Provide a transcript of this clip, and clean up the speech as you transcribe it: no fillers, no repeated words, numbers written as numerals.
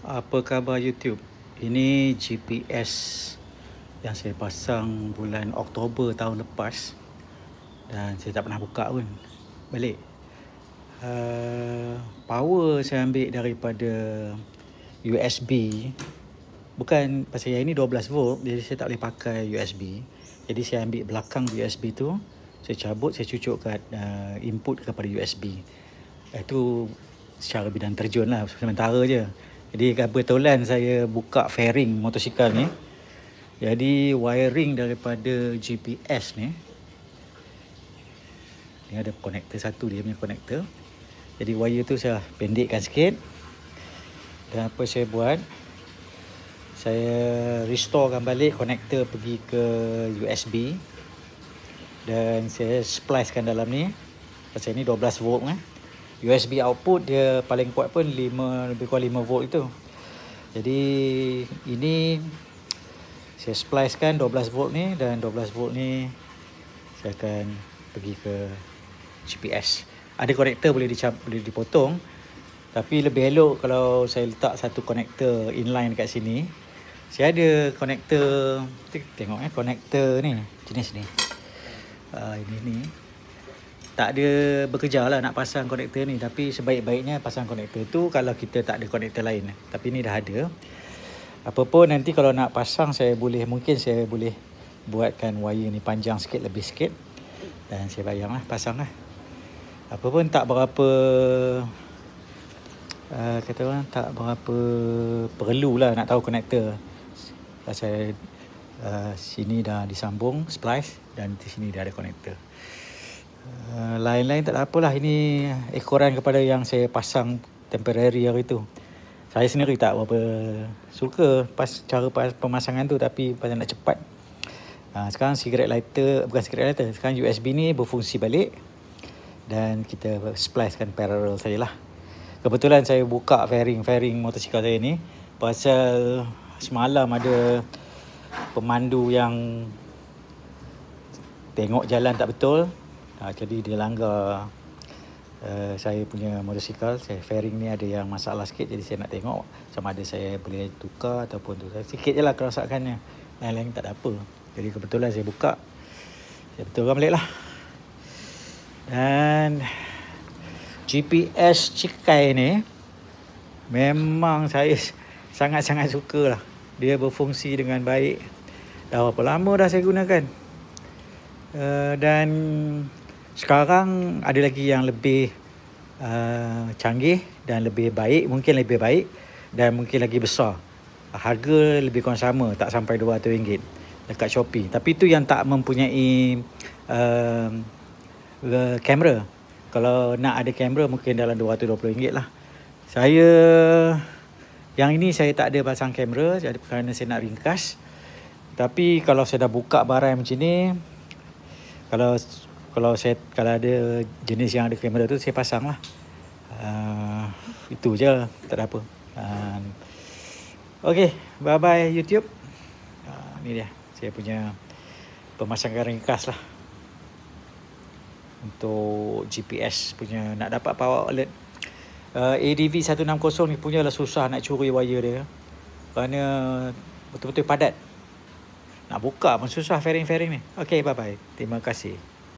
Apa khabar YouTube? Ini GPS yang saya pasang bulan Oktober tahun lepas dan saya tak pernah buka pun balik. Power saya ambil daripada USB. Bukan, pasal yang ini 12 volt, jadi saya tak boleh pakai USB. Jadi saya ambil belakang USB tu, saya cabut, saya cucuk kat input kepada USB. Itu secara bidang terjun lah, sementara je. Jadi kebetulan saya buka fairing motosikal ni. Jadi wiring daripada GPS ni, ni ada konektor satu, dia punya konektor. Jadi wire tu saya pendekkan sikit. Dan apa saya buat, saya restorekan balik konektor pergi ke USB. Dan saya splicekan dalam ni. Pasal ni 12 volt kan. USB output dia paling kuat pun 5, lebih kurang 5 volt itu. Jadi ini saya splicekan 12 volt ni, dan 12 volt ni saya akan pergi ke GPS. Ada konektor boleh dipotong, tapi lebih elok kalau saya letak satu konektor inline kat sini. Saya ada konektor, tengok konektor ni, jenis ni. Ini ni tak ada bekerja lah nak pasang konektor ni, tapi sebaik-baiknya pasang konektor tu kalau kita tak ada konektor lain. Tapi ni dah ada. Apapun nanti kalau nak pasang, mungkin saya boleh buatkan wire ni panjang sikit, lebih sikit, dan saya bayang lah, pasang lah. Apapun tak berapa kata orang tak berapa perlu lah nak tahu konektor. Pasal sini dah disambung splice, dan di sini dah ada konektor. Lain-lain tak ada apalah. Ini ekoran kepada yang saya pasang temporary hari tu. Saya sendiri tak berapa suka cara pemasangan tu, tapi pasal nak cepat. Sekarang bukan cigarette lighter, sekarang USB ni berfungsi balik, dan kita splicekan parallel sajalah. Kebetulan saya buka fairing motosikal saya ni pasal semalam ada pemandu yang tengok jalan tak betul. Jadi dia langgar saya punya motosikal. Fairing ni ada yang masalah sikit, jadi saya nak tengok sama ada saya boleh tukar ataupun tu. Sikit je lah kerosakannya, lain-lain tak ada apa. Jadi kebetulan saya buka, saya betulkan balik lah. Dan GPS Cikai ni memang saya sangat-sangat suka lah. Dia berfungsi dengan baik. Dah berapa lama dah saya gunakan. Dan sekarang ada lagi yang lebih canggih dan lebih baik, mungkin lebih baik dan mungkin lagi besar. Harga lebih kurang sama, tak sampai RM200 dekat Shopee. Tapi itu yang tak mempunyai kamera. Kalau nak ada kamera mungkin dalam RM220 lah. Yang ini saya tak ada pasang kamera kerana saya nak ringkas. Tapi kalau saya dah buka barang macam ni, kalau ada jenis yang ada kamera tu, saya pasang lah. Itu je, tak ada apa. Okay, bye bye YouTube. Ni dia saya punya pemasangan ringkas lah untuk GPS punya. Nak dapat power alert ADV 160 ni punya lah susah nak curi wire dia, kerana betul-betul padat. Nak buka pun susah fairing ni. Okay, bye bye. Terima kasih.